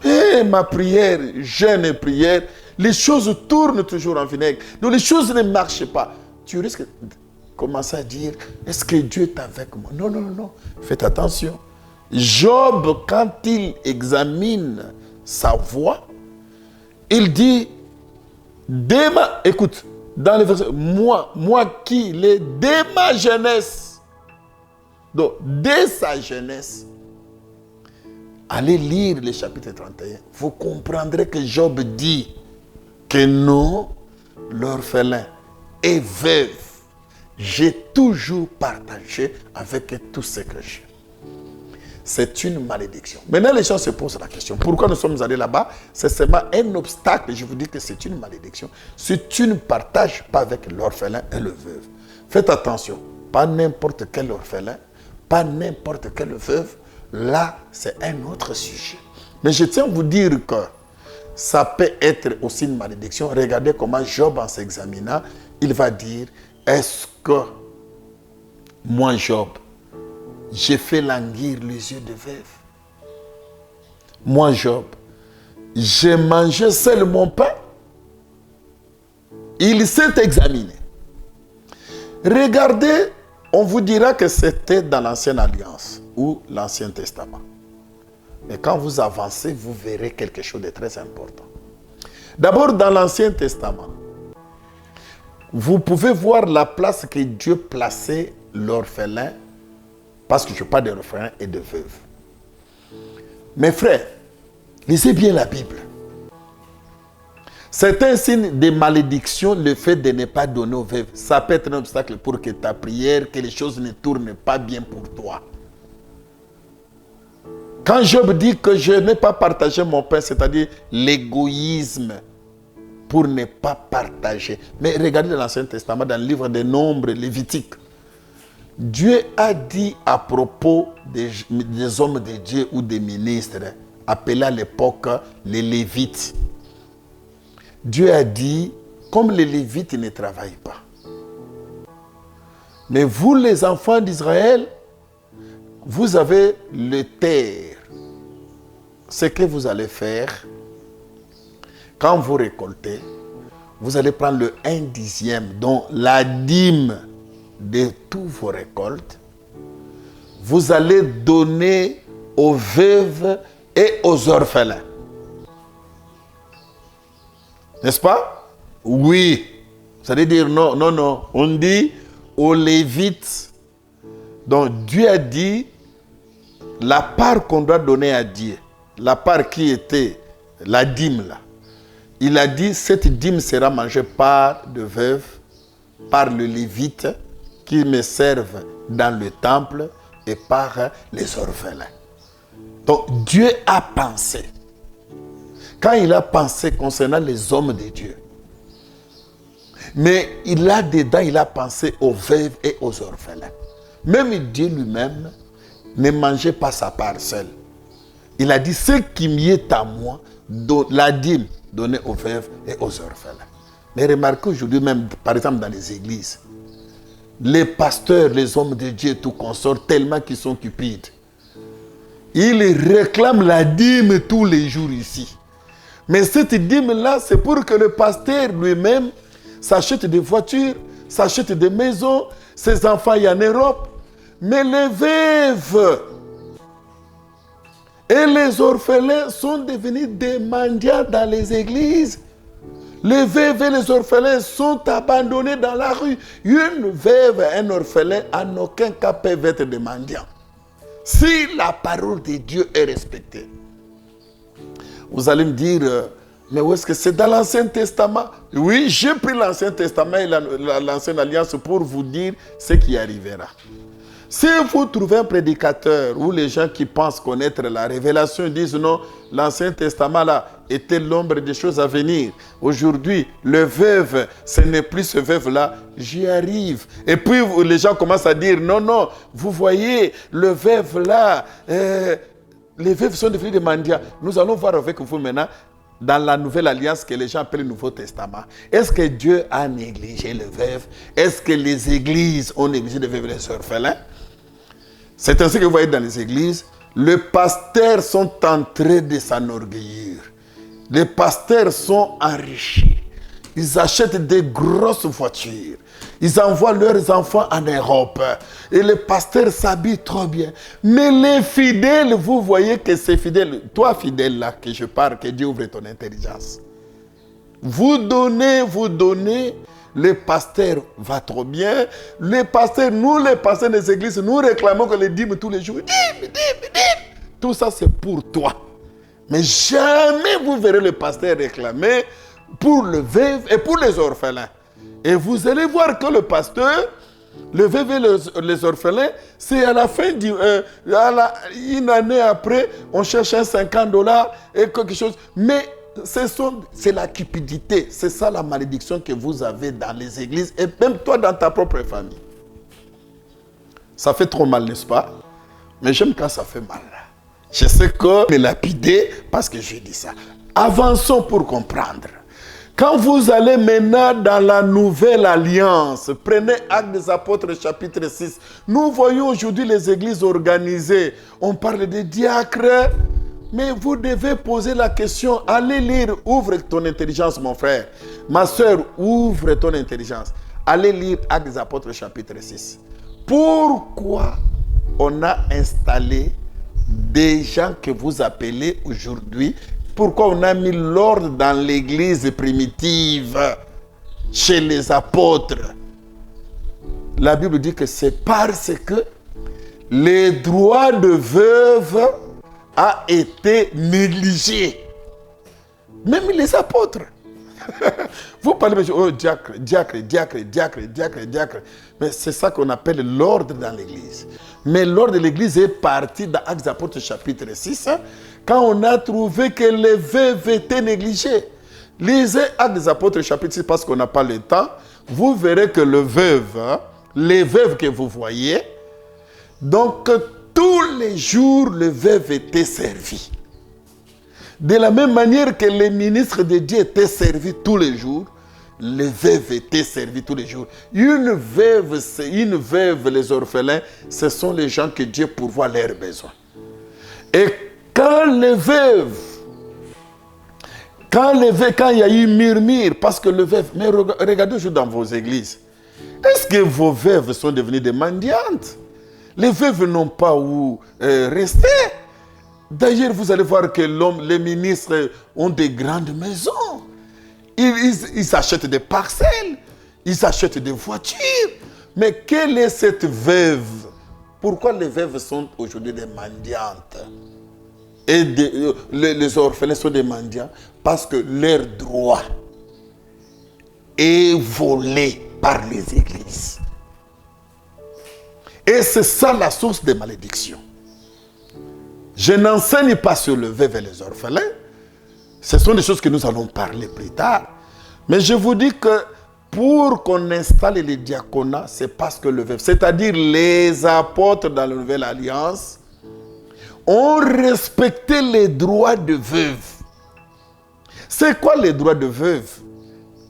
Et ma prière, jeûne et prière, les choses tournent toujours en vinaigre. Donc les choses ne marchent pas. Tu risques de commencer à dire, est-ce que Dieu est avec moi? Non, non, non, faites attention. Job, quand il examine sa voix, il dit, écoute, dans le verset, moi qui l'ai dès ma jeunesse, donc dès sa jeunesse, allez lire le chapitre 31, vous comprendrez que Job dit que non, l'orphelin est veuve, j'ai toujours partagé avec tout ce que j'ai. C'est une malédiction. Maintenant, les gens se posent la question. Pourquoi nous sommes allés là-bas? C'est seulement un obstacle. Je vous dis que c'est une malédiction. Si tu ne partages pas avec l'orphelin et le veuve, faites attention. Pas n'importe quel orphelin, pas n'importe quelle veuve. Là, c'est un autre sujet. Mais je tiens à vous dire que ça peut être aussi une malédiction. Regardez comment Job, en s'examinant, il va dire, est-ce que moi, Job, j'ai fait languir les yeux de veuve? Moi, Job, j'ai mangé seul mon pain? Il s'est examiné. Regardez, on vous dira que c'était dans l'Ancienne Alliance ou l'Ancien Testament. Mais quand vous avancez, vous verrez quelque chose de très important. D'abord, dans l'Ancien Testament, vous pouvez voir la place que Dieu plaçait l'orphelin, parce que je parle de l'orphelin et de veuve. Mes frères, lisez bien la Bible. C'est un signe de malédiction, le fait de ne pas donner aux veuves. Ça peut être un obstacle pour que ta prière, que les choses ne tournent pas bien pour toi. Quand Job dit que je n'ai pas partagé mon pain, c'est-à-dire l'égoïsme pour ne pas partager. Mais regardez dans l'Ancien Testament, dans le livre des Nombres lévitiques, Dieu a dit à propos des hommes de Dieu ou des ministres, appelés à l'époque les Lévites. Dieu a dit, comme les Lévites ne travaillent pas, mais vous les enfants d'Israël, vous avez le terre. Ce que vous allez faire, quand vous récoltez, vous allez prendre le 1/10, donc la dîme de toutes vos récoltes. Vous allez donner aux veuves et aux orphelins. N'est-ce pas? Oui. Ça veut dire non, non, non. On dit aux Lévites. Donc Dieu a dit la part qu'on doit donner à Dieu, la part qui était la dîme là. Il a dit cette dîme sera mangée par de veuves, par le Lévite qui me servent dans le temple et par les orphelins. Donc Dieu a pensé. Quand il a pensé concernant les hommes de Dieu, mais il a pensé aux veuves et aux orphelins. Même Dieu lui-même ne mangeait pas sa part seule. Il a dit, ce qui m'y est à moi, la dîme donnée aux veuves et aux orphelins. Mais remarquez aujourd'hui même, par exemple dans les églises, les pasteurs, les hommes de Dieu, tout consort, tellement qu'ils sont cupides. il réclame la dîme tous les jours ici. Mais cette dîme-là, c'est pour que le pasteur lui-même s'achète des voitures, s'achète des maisons, ses enfants y en Europe. Mais les veuves et les orphelins sont devenus des mendiants dans les églises. Les veuves et les orphelins sont abandonnés dans la rue. Une veuve et un orphelin, en aucun cas, peuvent être des mendiants. Si la parole de Dieu est respectée. Vous allez me dire, mais où est-ce que c'est dans l'Ancien Testament? Oui, j'ai pris l'Ancien Testament et l'Ancienne Alliance pour vous dire ce qui arrivera. Si vous trouvez un prédicateur ou les gens qui pensent connaître la révélation disent non, l'Ancien Testament là était l'ombre des choses à venir. Aujourd'hui, le veuve, ce n'est plus ce veuve là, j'y arrive. Et puis les gens commencent à dire non, non, vous voyez, le veuve là, les veuves sont devenus des mendiants. Nous allons voir avec vous maintenant dans la Nouvelle Alliance que les gens appellent le Nouveau Testament. Est-ce que Dieu a négligé le veuve? Est-ce que les églises ont négligé les veuves et les orphelins? C'est ainsi que vous voyez dans les églises, les pasteurs sont en train de s'enorgueillir. Les pasteurs sont enrichis. Ils achètent des grosses voitures. Ils envoient leurs enfants en Europe. Et les pasteurs s'habillent trop bien. Mais les fidèles, vous voyez que ces fidèles, toi fidèle là que je parle, que Dieu ouvre ton intelligence. Vous donnez, le pasteur va trop bien. Les pasteurs, nous les pasteurs des églises, nous réclamons que les dîmes tous les jours. Dîmes. Tout ça c'est pour toi. Mais jamais vous verrez le pasteur réclamer pour le veuve et pour les orphelins. Et vous allez voir que le pasteur, le veuve et les orphelins, c'est à la fin, une année après, on cherche un $50 et quelque chose. Mais c'est la cupidité. C'est ça la malédiction que vous avez dans les églises et même toi dans ta propre famille. Ça fait trop mal, n'est-ce pas? Mais j'aime quand ça fait mal. Je sais que me lapider parce que je dis ça. Avançons pour comprendre. Quand vous allez maintenant dans la Nouvelle Alliance, prenez Actes des Apôtres chapitre 6. Nous voyons aujourd'hui les églises organisées. On parle des diacres. Mais vous devez poser la question. Allez lire, ouvre ton intelligence mon frère. Ma soeur, ouvre ton intelligence. Allez lire Actes des Apôtres chapitre 6. Pourquoi on a installé des gens que vous appelez aujourd'hui? Pourquoi on a mis l'ordre dans l'église primitive, chez les apôtres? La Bible dit que c'est parce que les droits de veuve a été négligé. Même les apôtres. Vous parlez de oh, diacre. Mais c'est ça qu'on appelle l'ordre dans l'église. Mais l'ordre de l'église est parti dans Actes des Apôtres chapitre 6, quand on a trouvé que les veuves étaient négligées. Lisez Actes des Apôtres chapitre 6 parce qu'on n'a pas le temps. Vous verrez que les veuves que vous voyez, donc tous les jours, les veuves étaient servies. De la même manière que les ministres de Dieu étaient servis tous les jours, les veuves étaient servies tous les jours. Une veuve, les orphelins, ce sont les gens que Dieu pourvoit leurs besoins. Et quand il y a eu murmure, parce que le veuve, mais regardez toujours dans vos églises, est-ce que vos veuves sont devenues des mendiantes? Les veuves n'ont pas où rester. D'ailleurs, vous allez voir que les ministres ont des grandes maisons. Ils achètent des parcelles. Ils achètent des voitures. Mais quelle est cette veuve? Pourquoi les veuves sont aujourd'hui des mendiantes? Et les orphelins sont des mendiants? Parce que leur droit est volé par les églises. Et c'est ça la source des malédictions. Je n'enseigne pas sur le veuve et les orphelins. Ce sont des choses que nous allons parler plus tard. Mais je vous dis que pour qu'on installe les diaconats, c'est parce que le veuve, c'est-à-dire les apôtres dans la Nouvelle Alliance, ont respecté les droits de veuve. C'est quoi les droits de veuve?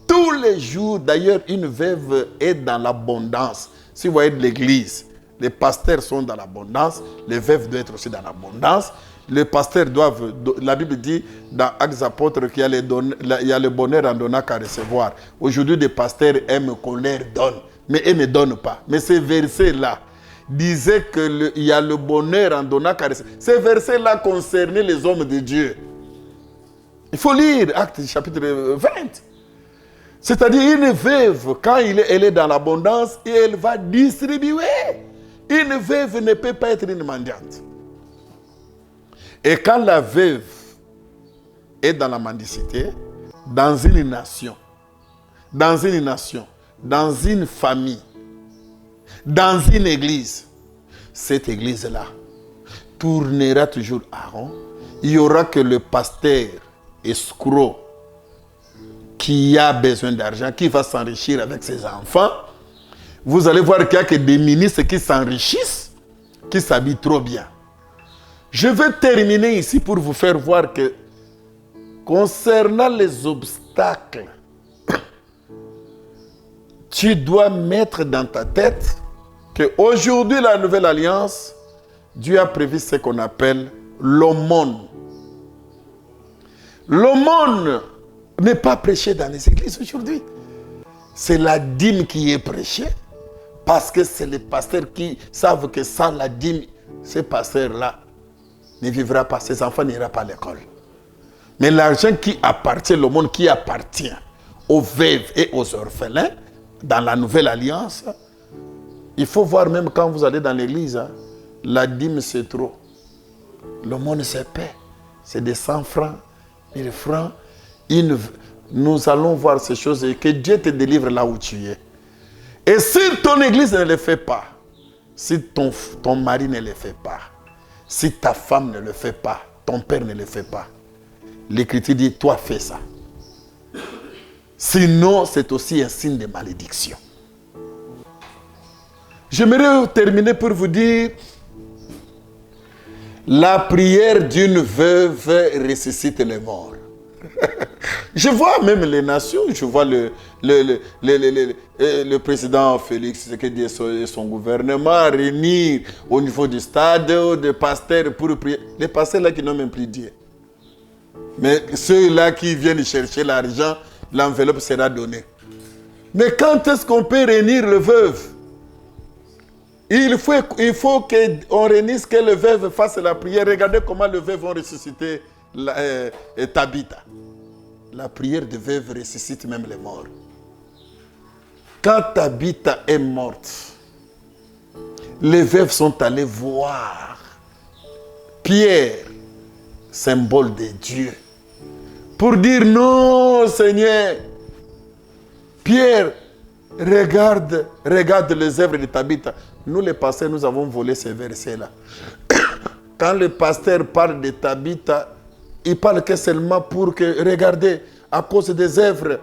Tous les jours, d'ailleurs, une veuve est dans l'abondance. Si vous voyez de l'église, les pasteurs sont dans l'abondance, les veuves doivent être aussi dans l'abondance. Les pasteurs doivent, la Bible dit dans Actes Apôtres qu'il y a le bonheur en donnant qu'à recevoir. Aujourd'hui, des pasteurs aiment qu'on leur donne, mais ils ne donnent pas. Mais ces versets-là disaient qu'il y a le bonheur en donnant qu'à recevoir. Ces versets-là concernaient les hommes de Dieu. Il faut lire Actes chapitre 20. C'est-à-dire une veuve, quand elle est dans l'abondance, elle va distribuer. Une veuve ne peut pas être une mendiante. Et quand la veuve est dans la mendicité, dans une nation, dans une famille, dans une église, cette église-là tournera toujours à rond. Il n'y aura que le pasteur escroc qui a besoin d'argent, qui va s'enrichir avec ses enfants. Vous allez voir qu'il n'y a que des ministres qui s'enrichissent, qui s'habillent trop bien. Je vais terminer ici pour vous faire voir que concernant les obstacles, tu dois mettre dans ta tête qu'aujourd'hui, la nouvelle alliance, Dieu a prévu ce qu'on appelle l'aumône. L'aumône n'est pas prêché dans les églises aujourd'hui. C'est la dîme qui est prêchée parce que c'est les pasteurs qui savent que sans la dîme, ces pasteurs-là ne vivra pas, ses enfants n'iront pas à l'école. Mais l'argent qui appartient, le monde qui appartient aux veuves et aux orphelins, dans la nouvelle alliance, il faut voir même quand vous allez dans l'église, hein, la dîme c'est trop. Le monde se paie. C'est des 100 francs, 1000 francs. Nous allons voir ces choses et que Dieu te délivre là où tu es. Et si ton église ne le fait pas, si ton mari ne le fait pas, si ta femme ne le fait pas, ton père ne le fait pas, l'Écriture dit, toi fais ça. Sinon, c'est aussi un signe de malédiction. J'aimerais terminer pour vous dire, la prière d'une veuve ressuscite les morts. Je vois même les nations, je vois le président Félix Tshisekedi et son gouvernement réunir au niveau du stade des pasteurs pour prier. Les pasteurs là qui n'ont même plus Dieu. Mais ceux-là qui viennent chercher l'argent, l'enveloppe sera donnée. Mais quand est-ce qu'on peut réunir le veuve? Il faut qu'on réunisse, que le veuve fasse la prière. Regardez comment le veuve va ressusciter Tabitha. La prière de veuve ressuscite même les morts. Quand Tabitha est morte, les veuves sont allés voir Pierre, symbole de Dieu, pour dire non, Seigneur. Pierre, regarde les œuvres de Tabitha. Nous, les pasteurs, nous avons volé ces versets-là. Quand le pasteur parle de Tabitha, il parle que seulement pour que, regardez, à cause des œuvres,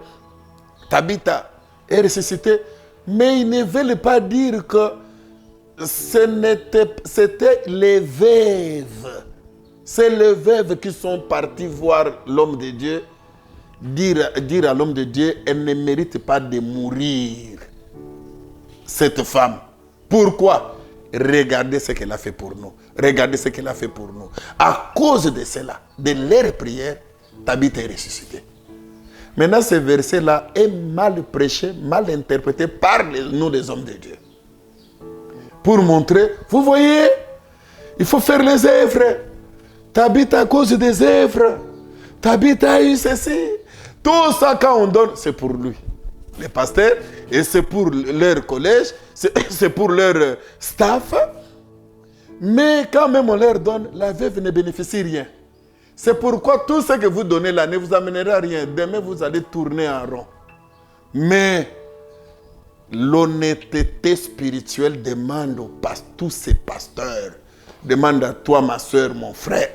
Tabitha est ressuscitée. Mais ils ne veulent pas dire que c'était les veuves. C'est les veuves qui sont partis voir l'homme de Dieu, dire à l'homme de Dieu, elle ne mérite pas de mourir, cette femme. Pourquoi? Regardez ce qu'elle a fait pour nous. Regardez ce qu'elle a fait pour nous. À cause de cela, de leur prière, Tabitha est ressuscitée. Maintenant, ce verset-là est mal prêché, mal interprété par nous, les hommes de Dieu. Pour montrer, vous voyez, il faut faire les œuvres. Tabitha, à cause des œuvres, Tabitha a eu ceci. Tout ça, quand on donne, c'est pour lui. Les pasteurs, et c'est pour leur collège, c'est pour leur staff. Mais quand même on leur donne, la veuve ne bénéficie rien. C'est pourquoi tout ce que vous donnez là ne vous amènera rien. Demain, vous allez tourner en rond. Mais l'honnêteté spirituelle demande tous ces pasteurs, demande à toi, ma soeur, mon frère,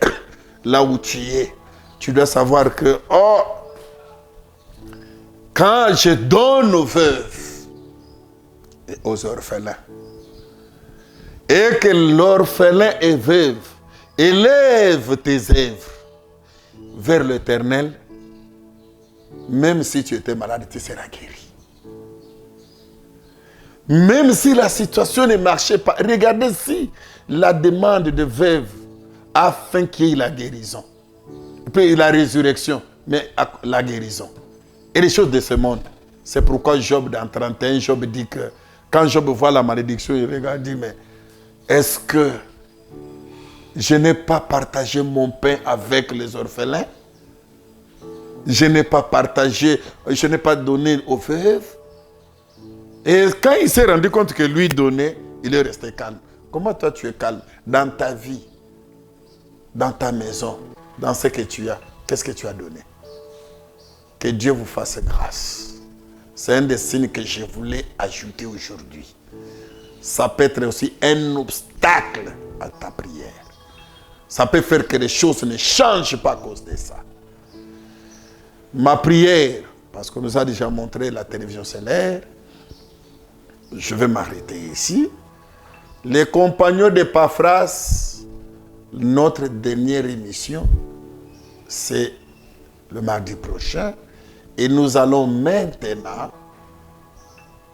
là où tu es, tu dois savoir que, quand je donne aux veuves et aux orphelins, et que l'orphelin et veuve élève tes œuvres vers l'Éternel, même si tu étais malade, tu seras guéri. Même si la situation ne marchait pas, regardez si la demande de veuve afin qu'il y ait la guérison. Puis la résurrection, mais la guérison. Et les choses de ce monde. C'est pourquoi Job, dans 31, Job dit que quand Job voit la malédiction, il regarde et dit, mais est-ce que je n'ai pas partagé mon pain avec les orphelins? Je n'ai pas partagé, je n'ai pas donné aux veuves. Et quand il s'est rendu compte que lui donnait, il est resté calme. Comment toi tu es calme? Dans ta vie, dans ta maison, dans ce que tu as, qu'est-ce que tu as donné? Que Dieu vous fasse grâce. C'est un des signes que je voulais ajouter aujourd'hui. Ça peut être aussi un obstacle à ta prière. Ça peut faire que les choses ne changent pas à cause de ça. Ma prière, parce qu'on nous a déjà montré la télévision stellaire, je vais m'arrêter ici. Les compagnons d'Épaphras, notre dernière émission, c'est le mardi prochain. Et nous allons maintenant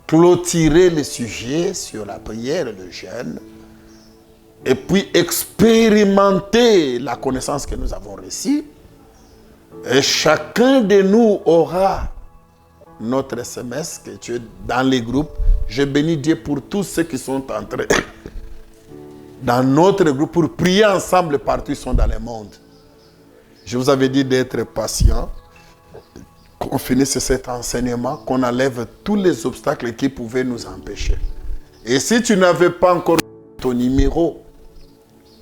clôturer le sujet sur la prière et le jeûne. Et puis expérimenter la connaissance que nous avons reçue. Et chacun de nous aura notre SMS que tu es dans les groupes. Je bénis Dieu pour tous ceux qui sont entrés dans notre groupe pour prier ensemble partout ils sont dans le monde. Je vous avais dit d'être patient, qu'on finisse cet enseignement, qu'on enlève tous les obstacles qui pouvaient nous empêcher. Et si tu n'avais pas encore ton numéro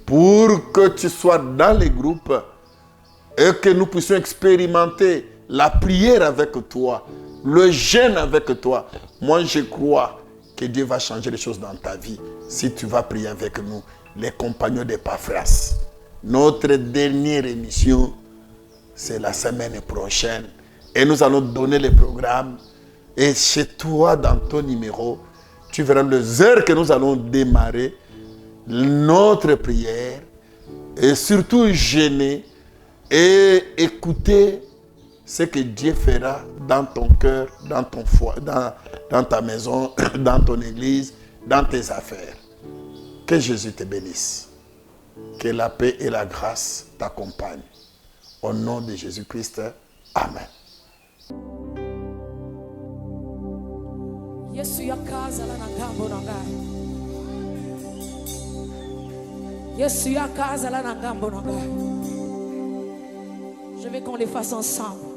pour que tu sois dans les groupes et que nous puissions expérimenter la prière avec toi, le jeûne avec toi, moi je crois que Dieu va changer les choses dans ta vie si tu vas prier avec nous, les compagnons d'Épaphras. Notre dernière émission, c'est la semaine prochaine. Et nous allons donner les programmes. Et chez toi, dans ton numéro, tu verras les heures que nous allons démarrer notre prière. Et surtout jeûner et écouter ce que Dieu fera dans ton cœur, dans ton foyer, dans ta maison, dans ton église, dans tes affaires. Que Jésus te bénisse. Que la paix et la grâce t'accompagnent. Au nom de Jésus-Christ, Amen. Yesu yakaza la nagambo nangai. Yesu yakaza la nagambo nangai. Je veux qu'on les fasse ensemble.